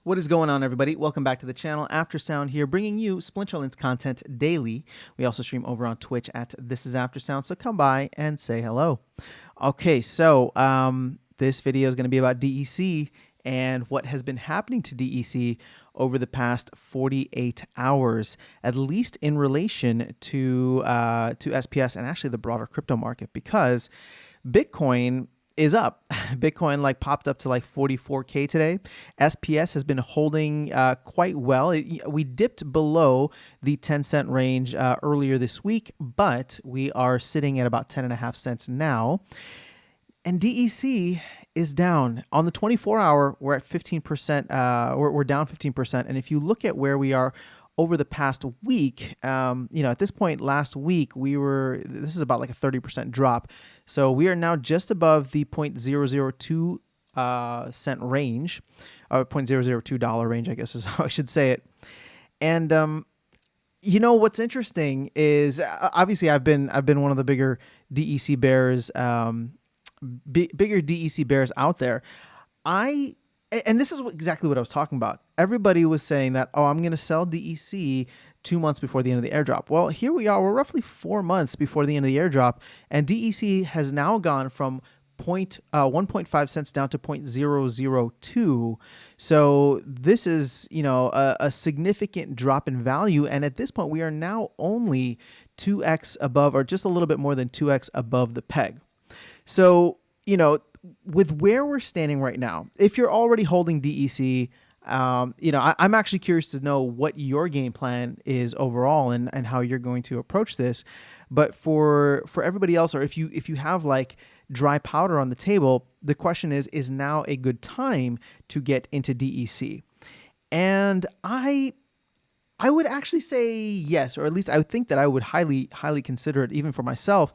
What is going on, everybody? Welcome back to the channel. Aftersound here, bringing you Splinterlands content daily. We also stream over on Twitch at This Is Aftersound, so come by and say hello. Okay, so this video is going to be about DEC and what has been happening to DEC over the past 48 hours, at least in relation to SPS and actually the broader crypto market, because Bitcoin is up. Bitcoin popped up to 44K today. SPS has been holding quite well. We dipped below the 10-cent range earlier this week, but we are sitting at about 10.5 cents now. And DEC is down. On the 24-hour, we're at 15%. We're down 15%. And if you look at where we are over the past week, at this point last week, this is about a 30% drop. So we are now just above the 0.002 cent range, or $0.002 range, I guess is how I should say it. And what's interesting is obviously I've been one of the bigger DEC bears, bigger DEC bears out there. And this is exactly what I was talking about. Everybody was saying that, I'm going to sell DEC 2 months before the end of the airdrop. Well, here we are. We're roughly 4 months before the end of the airdrop, and DEC has now gone from 1.5 cents down to 0.002. So this is, a significant drop in value. And at this point, we are now only 2x above, or just a little bit more than 2x above the peg. So, with where we're standing right now, if you're already holding DEC, I'm actually curious to know what your game plan is overall and how you're going to approach this. But for everybody else, or if you have dry powder on the table, the question is now a good time to get into DEC? And I would actually say yes, or at least I would think that I would highly consider it, even for myself,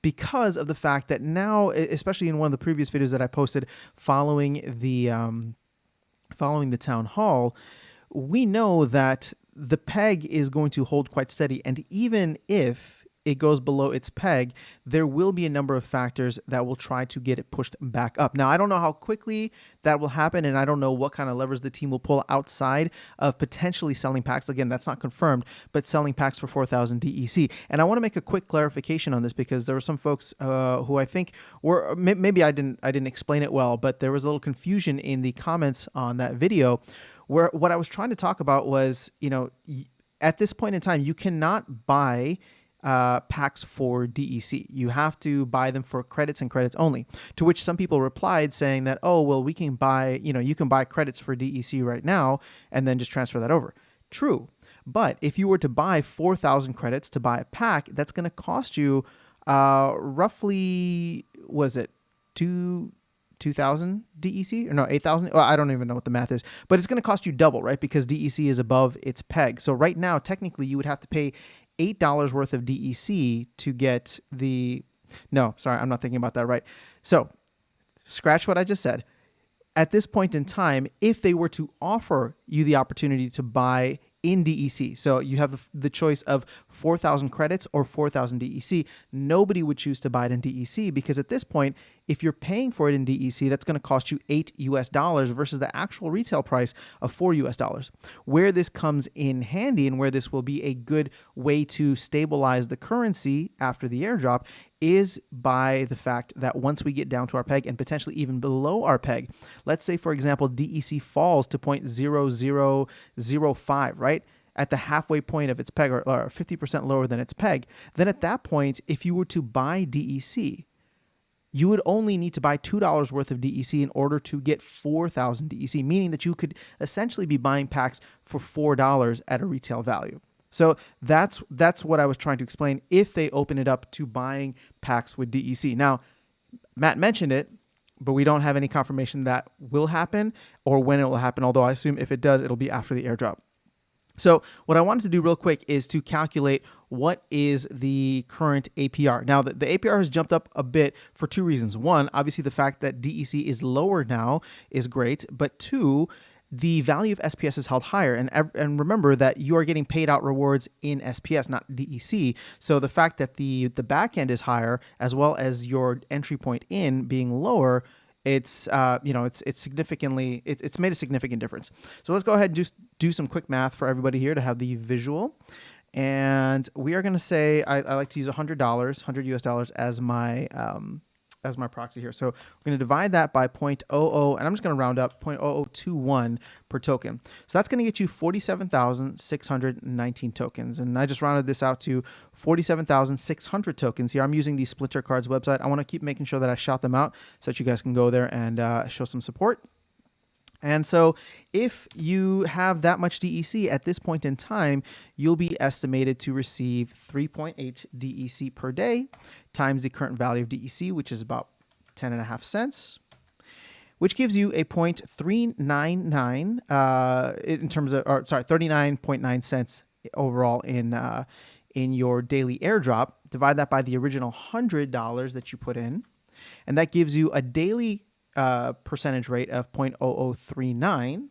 because of the fact that now, especially in one of the previous videos that I posted following the town hall, we know that the peg is going to hold quite steady, and even if it goes below its peg, there will be a number of factors that will try to get it pushed back up. Now, I don't know how quickly that will happen, and I don't know what kind of levers the team will pull outside of potentially selling packs. Again, that's not confirmed, but selling packs for 4,000 DEC. And I want to make a quick clarification on this, because there were some folks who I think were, maybe I didn't explain it well, but there was a little confusion in the comments on that video, where what I was trying to talk about was, at this point in time, you cannot buy packs for DEC. You have to buy them for credits and credits only, to which some people replied saying that, we can buy, you can buy credits for DEC right now and then just transfer that over. True. But if you were to buy 4,000 credits to buy a pack, that's going to cost you roughly, what is it, 2,000 DEC, or no, 8,000. Well, I don't even know what the math is, but it's going to cost you double, right? Because DEC is above its peg. So right now, technically, you would have to pay $8 worth of DEC to get no, sorry, I'm not thinking about that right. So scratch what I just said. At this point in time, if they were to offer you the opportunity to buy in DEC, so you have the choice of 4,000 credits or 4,000 DEC, nobody would choose to buy it in DEC, because at this point, if you're paying for it in DEC, that's going to cost you $8 versus the actual retail price of $4. Where this comes in handy, and where this will be a good way to stabilize the currency after the airdrop, is by the fact that once we get down to our peg, and potentially even below our peg, let's say, for example, DEC falls to 0.0005, right? At the halfway point of its peg, or 50% lower than its peg, then at that point, if you were to buy DEC, you would only need to buy $2 worth of DEC in order to get 4,000 DEC, meaning that you could essentially be buying packs for $4 at a retail value. So that's what I was trying to explain, if they open it up to buying packs with DEC. Now, Matt mentioned it, but we don't have any confirmation that will happen or when it will happen, although I assume if it does, it'll be after the airdrop. So what I wanted to do real quick is to calculate what is the current APR. Now, the APR has jumped up a bit for two reasons. One, obviously the fact that DEC is lower now is great, but two, the value of SPS is held higher. And remember that you are getting paid out rewards in SPS, not DEC. So the fact that the back end is higher, as well as your entry point in being lower, it's it's significantly it's made a significant difference. So let's go ahead and just do some quick math for everybody here to have the visual. And we are going to say I like to use $100 US dollars as my proxy here. So we're going to divide that by 0.00, and I'm just going to round up 0.0021 per token. So that's going to get you 47,619 tokens. And I just rounded this out to 47,600 tokens here. I'm using the Splinter Cards website. I want to keep making sure that I shout them out so that you guys can go there and show some support. And so if you have that much DEC at this point in time, you'll be estimated to receive 3.8 DEC per day times the current value of DEC, which is about 10.5 cents, which gives you a 0.399 in terms of, 39.9 cents overall in your daily airdrop. Divide that by the original $100 that you put in, and that gives you a daily percentage rate of 0.0039.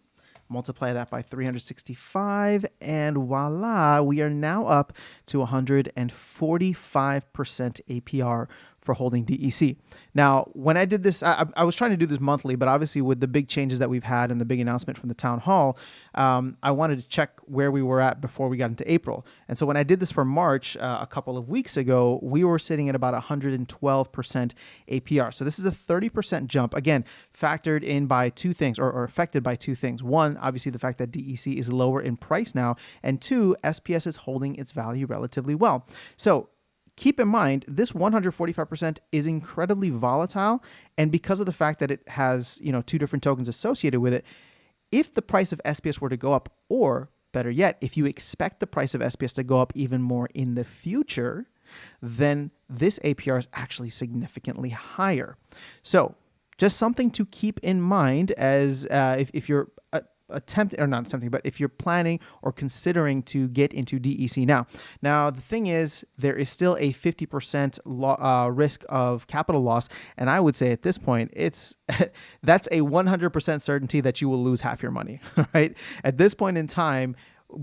Multiply that by 365, and voila, we are now up to 145% APR for holding DEC. Now, when I did this, I was trying to do this monthly, but obviously with the big changes that we've had and the big announcement from the town hall, I wanted to check where we were at before we got into April. And so when I did this for March a couple of weeks ago, we were sitting at about 112% APR. So this is a 30% jump, again, factored in by two things, or affected by two things. One, obviously the fact that DEC is lower in price now, and two, SPS is holding its value relatively well. So keep in mind, this 145% is incredibly volatile, and because of the fact that it has, two different tokens associated with it, if the price of SPS were to go up, or better yet, if you expect the price of SPS to go up even more in the future, then this APR is actually significantly higher. So just something to keep in mind as if you're if you're planning or considering to get into DEC now. Now, the thing is, there is still a 50% risk of capital loss. And I would say at this point, that's a 100% certainty that you will lose half your money, right? At this point in time,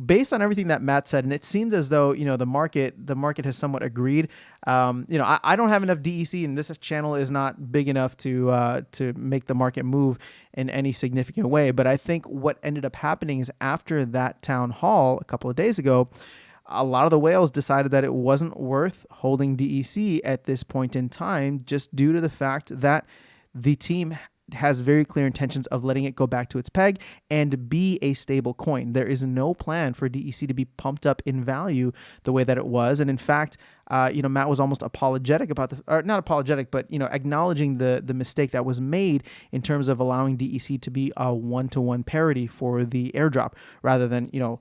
based on everything that Matt said, and it seems as though, the market has somewhat agreed. I don't have enough DEC, and this channel is not big enough to make the market move in any significant way. But I think what ended up happening is after that town hall a couple of days ago, a lot of the whales decided that it wasn't worth holding DEC at this point in time, just due to the fact that the team has very clear intentions of letting it go back to its peg and be a stable coin. There is no plan for DEC to be pumped up in value the way that it was. And in fact, Matt was almost apologetic about not apologetic, but, acknowledging the mistake that was made in terms of allowing DEC to be a 1-to-1 parity for the airdrop rather than, or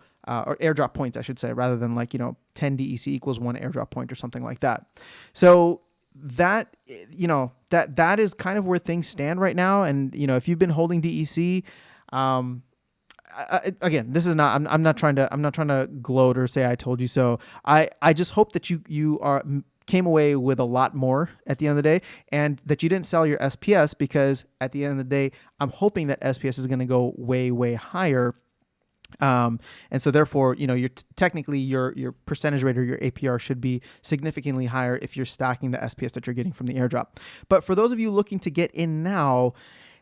airdrop points, I should say, rather than 10 DEC equals 1 airdrop point or something like that. So that is kind of where things stand right now. And if you've been holding DEC, again, this is not, I'm not trying to gloat or say I told you so. I just hope that you came away with a lot more at the end of the day, and that you didn't sell your SPS, because at the end of the day, I'm hoping that SPS is going to go way, way higher. And so therefore, technically your percentage rate or your APR should be significantly higher if you're stacking the SPS that you're getting from the airdrop. But for those of you looking to get in now,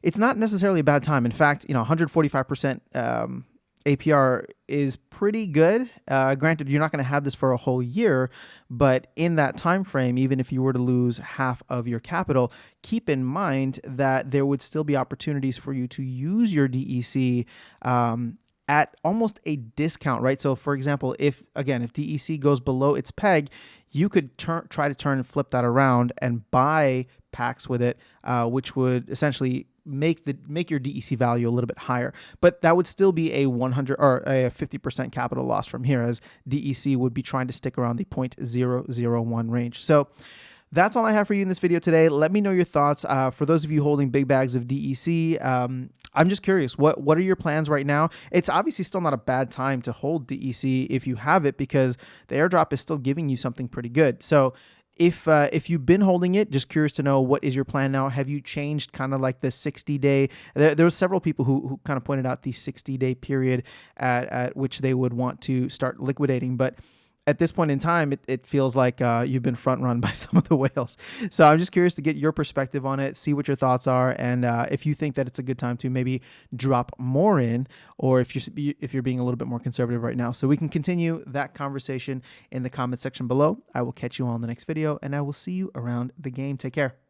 it's not necessarily a bad time. In fact, 145% APR is pretty good. Granted, you're not going to have this for a whole year, but in that time frame, even if you were to lose half of your capital, keep in mind that there would still be opportunities for you to use your DEC at almost a discount, right? So for example, if DEC goes below its peg, you could try to turn and flip that around and buy packs with it, which would essentially make your DEC value a little bit higher. But that would still be a 100 or a 50% capital loss from here, as DEC would be trying to stick around the 0.001 range. So that's all I have for you in this video today. Let me know your thoughts. For those of you holding big bags of DEC, I'm just curious, what are your plans right now? It's obviously still not a bad time to hold DEC if you have it, because the airdrop is still giving you something pretty good. So if you've been holding it, just curious to know, what is your plan now? Have you changed kind of like the 60-day? There were several people who kind of pointed out the 60-day period at which they would want to start liquidating. But at this point in time, it feels like you've been front run by some of the whales. So I'm just curious to get your perspective on it, see what your thoughts are, and if you think that it's a good time to maybe drop more in, or if you're being a little bit more conservative right now. So we can continue that conversation in the comment section below. I will catch you all in the next video, and I will see you around the game. Take care.